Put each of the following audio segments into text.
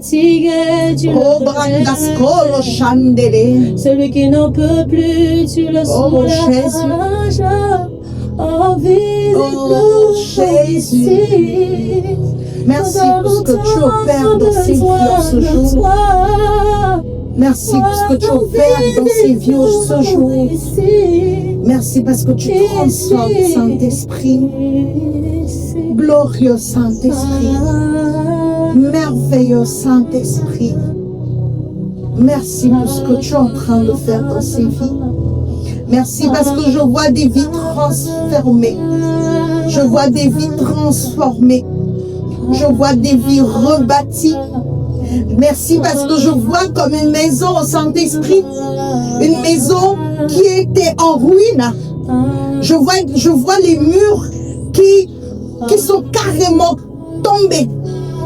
fatigué, tu le Brandascolo fais. chandele. Celui qui n'en peut plus, tu le soulages. Oh, visite-nous Jésus. ici. Merci pour ce que tu opères dans ces vies en ce jour. Merci pour ce que tu opères dans ces vies en ce jour. Merci parce que tu transformes, Saint-Esprit. Glorieux Saint-Esprit. Merveilleux Saint-Esprit. Merci pour ce que tu es en train de faire dans ces vies. Merci parce que je vois des vies transformées. Je vois des vies transformées. Je vois des vies rebâties. Merci parce que je vois comme une maison au Saint-Esprit. Une maison qui était en ruine. Je vois les murs qui sont carrément tombés.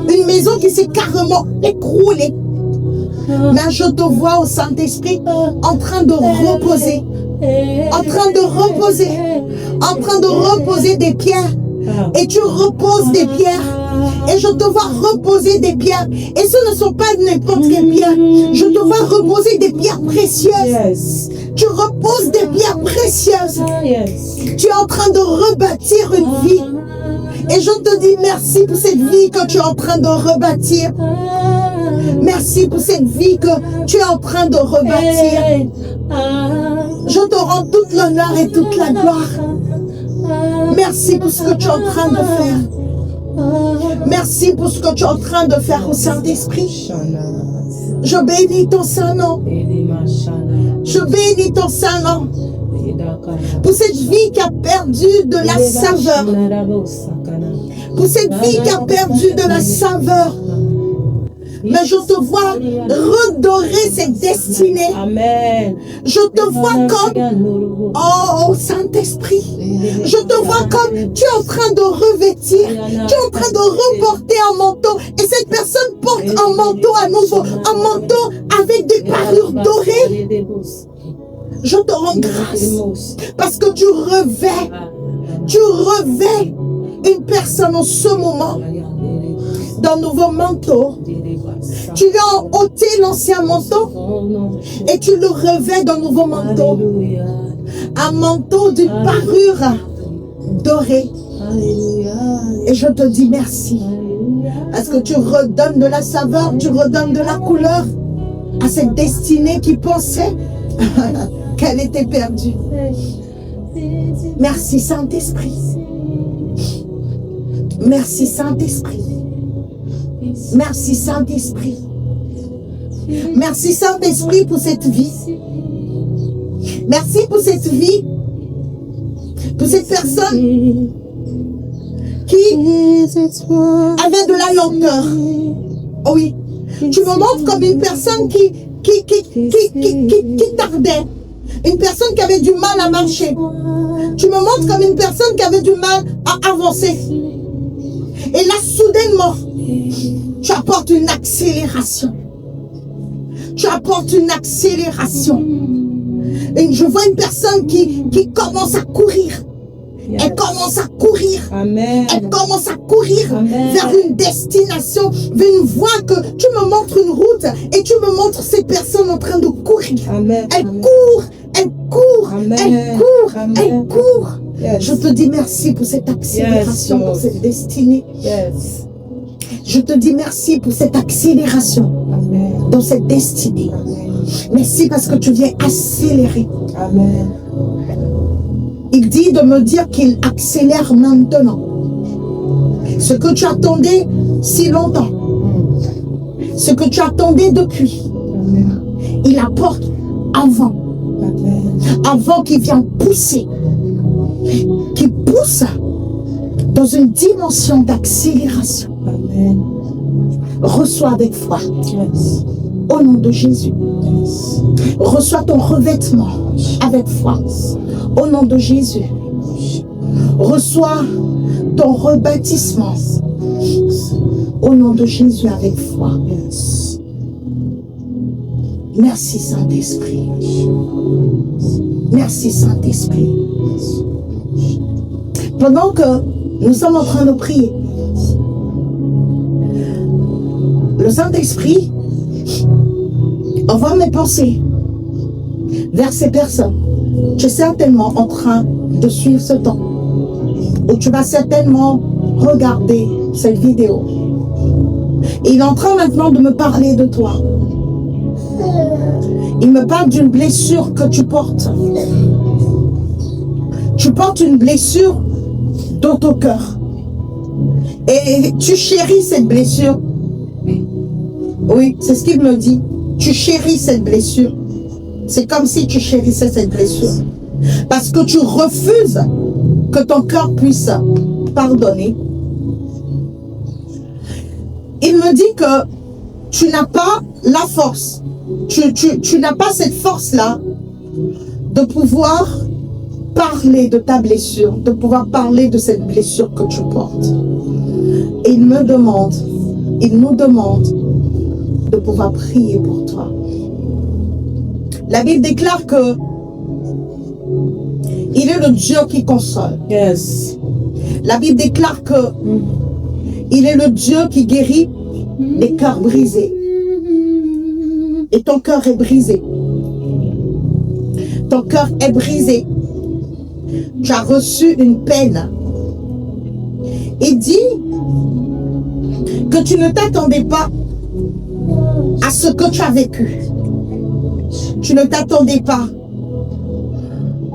Une maison qui s'est carrément écroulée. Mais je te vois au Saint-Esprit en train de reposer. En train de reposer des pierres. Et tu reposes des pierres. Et je te vois reposer des pierres. Et ce ne sont pas n'importe quelles pierres. Je te vois reposer des pierres précieuses. Tu reposes des pierres précieuses. Tu es en train de rebâtir une vie. Et je te dis merci pour cette vie que tu es en train de rebâtir. Merci pour cette vie que tu es en train de rebâtir. Je te rends toute l'honneur et toute la gloire. Merci pour ce que tu es en train de faire. Merci pour ce que tu es en train de faire au Saint-Esprit. Je bénis ton Saint-Nom. Je bénis ton Saint-Nom. Pour cette vie qui a perdu de la saveur. Pour cette vie qui a perdu de la saveur. Mais je te vois redorer cette destinée. Amen. Je te vois comme, oh Saint-Esprit, je te vois comme tu es en train de revêtir, tu es en train de reporter un manteau. Et cette personne porte un manteau à nouveau, un manteau avec des parures dorées. Je te rends grâce parce que tu revais une personne en ce moment d'un nouveau manteau. Tu lui as ôté l'ancien manteau et tu le revais d'un nouveau manteau. Un manteau d'une parure dorée. Et je te dis merci. Parce que tu redonnes de la saveur, tu redonnes de la couleur à cette destinée qui pensait qu'elle était perdue. Merci Saint-Esprit. Merci Saint-Esprit. Merci Saint-Esprit. Merci Saint-Esprit pour cette vie. Merci pour cette vie. Pour cette personne qui avait de la lenteur. Oh oui. Tu me montres comme une personne qui tardait. Une personne qui avait du mal à marcher. Tu me montres comme une personne qui avait du mal à avancer. Et là, soudainement, tu apportes une accélération. Tu apportes une accélération. Et je vois une personne qui commence à courir. Elle commence à courir. Amen. Elle commence à courir vers une destination, vers une voie que tu me montres une route et tu me montres cette personne en train de courir. Amen. Elle court, elle court, Amen. elle court, Amen. elle court. Yes. Je te dis merci pour cette accélération, Yes, pour cette destinée. Yes. Je te dis merci pour cette accélération Amen. dans cette destinée. Amen. Merci parce que tu viens accélérer. Amen. Il dit de me dire qu'il accélère maintenant. Ce que tu attendais si longtemps, ce que tu attendais depuis, Amen. il apporte avant. Amen. Avant qu'il vienne pousser, qui pousse dans une dimension d'accélération. Amen. Reçois avec foi. Yes. Au nom de Jésus. Yes. Reçois ton revêtement avec foi. Au nom de Jésus. Reçois ton rebâtissement. Au nom de Jésus avec foi. Yes. Merci Saint-Esprit. Merci Saint-Esprit. Pendant que nous sommes en train de prier, le Saint-Esprit envoie mes pensées vers ces personnes. Tu es certainement en train de suivre ce temps où tu vas certainement regarder cette vidéo. Et il est en train maintenant de me parler de toi. Il me parle d'une blessure que tu portes. Tu portes une blessure dans ton cœur. Et tu chéris cette blessure. Oui, c'est ce qu'il me dit. Tu chéris cette blessure. C'est comme si tu chérissais cette blessure. Parce que tu refuses que ton cœur puisse pardonner. Il me dit que tu n'as pas la force. Tu n'as pas cette force-là de pouvoir parler de ta blessure, de pouvoir parler de cette blessure que tu portes. Et il nous demande de pouvoir prier pour toi. La Bible déclare que il est le Dieu qui console. Yes. La Bible déclare que il est le Dieu qui guérit les cœurs brisés. Et ton cœur est brisé. Ton cœur est brisé. Tu as reçu une peine. Il dit que tu ne t'attendais pas à ce que tu as vécu. Tu ne t'attendais pas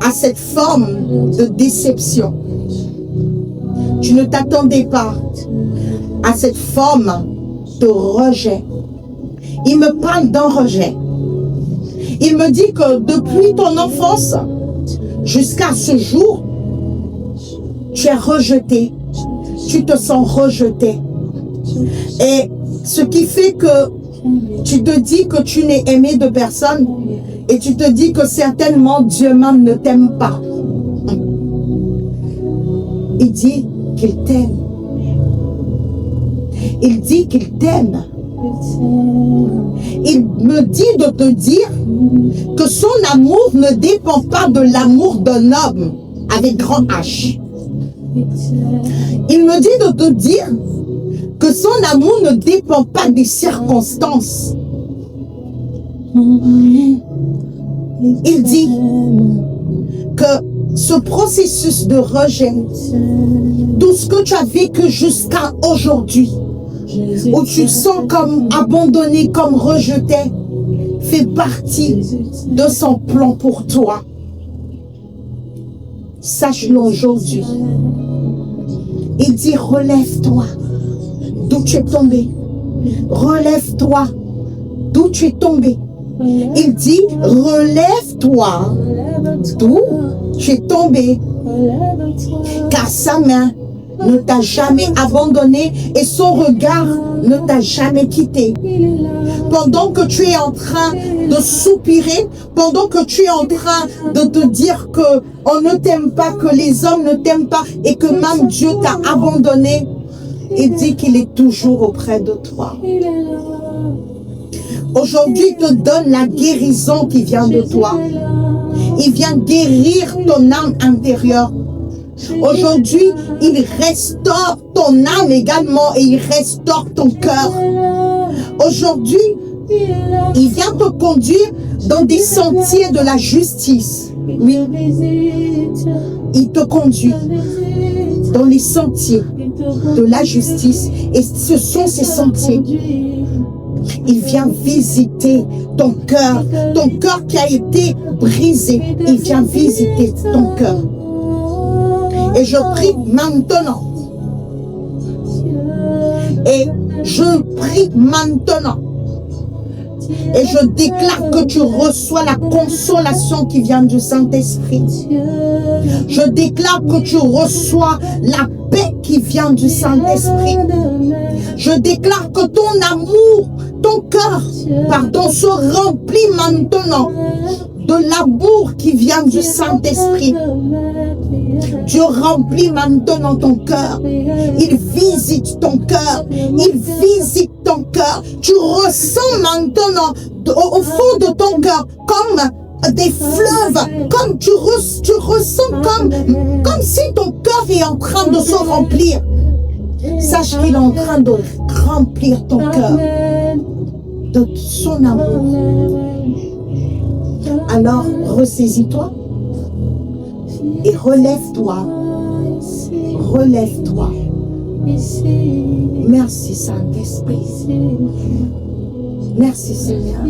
à cette forme de déception. Tu ne t'attendais pas à cette forme de rejet. Il me parle d'un rejet. Il me dit que depuis ton enfance jusqu'à ce jour, tu es rejeté. Tu te sens rejeté. Et ce qui fait que tu te dis que tu n'es aimé de personne et tu te dis que certainement Dieu même ne t'aime pas. Il dit qu'il t'aime. Il dit qu'il t'aime. Il me dit de te dire que son amour ne dépend pas de l'amour d'un homme avec grand H. Il me dit de te dire que son amour ne dépend pas des circonstances. Il dit que ce processus de rejet, tout ce que tu as vécu jusqu'à aujourd'hui, où tu te sens comme abandonné, comme rejeté, fait partie de son plan pour toi. Sache-le aujourd'hui. Il dit, relève-toi d'où tu es tombé. Relève-toi d'où tu es tombé. Il dit, relève-toi d'où tu es tombé. Car sa main ne t'a jamais abandonné et son regard ne t'a jamais quitté. Pendant que tu es en train de soupirer, pendant que tu es en train de te dire que on ne t'aime pas, que les hommes ne t'aiment pas et que même Dieu t'a abandonné, il dit qu'il est toujours auprès de toi. Aujourd'hui, il te donne la guérison qui vient de toi. Il vient guérir ton âme intérieure. Aujourd'hui, il restaure ton âme également et il restaure ton cœur. Aujourd'hui, il vient te conduire dans des sentiers de la justice. Oui, il te conduit dans les sentiers de la justice et ce sont ces sentiers. Il vient visiter ton cœur qui a été brisé. Il vient visiter ton cœur. Et je prie maintenant. Et je prie maintenant. Et je déclare que tu reçois la consolation qui vient du Saint-Esprit. Je déclare que tu reçois la paix qui vient du Saint-Esprit. Je déclare que ton amour, ton cœur, se remplit maintenant de l'amour qui vient du Saint-Esprit. Dieu remplit maintenant ton cœur. Il visite ton cœur. Il visite ton cœur. Tu ressens maintenant au fond de ton cœur comme des fleuves, comme tu ressens comme si ton cœur est en train de se remplir. Sache qu'il est en train de remplir ton cœur. de son amour. Alors, ressaisis-toi et relève-toi. Relève-toi. Merci Saint-Esprit. Merci Seigneur.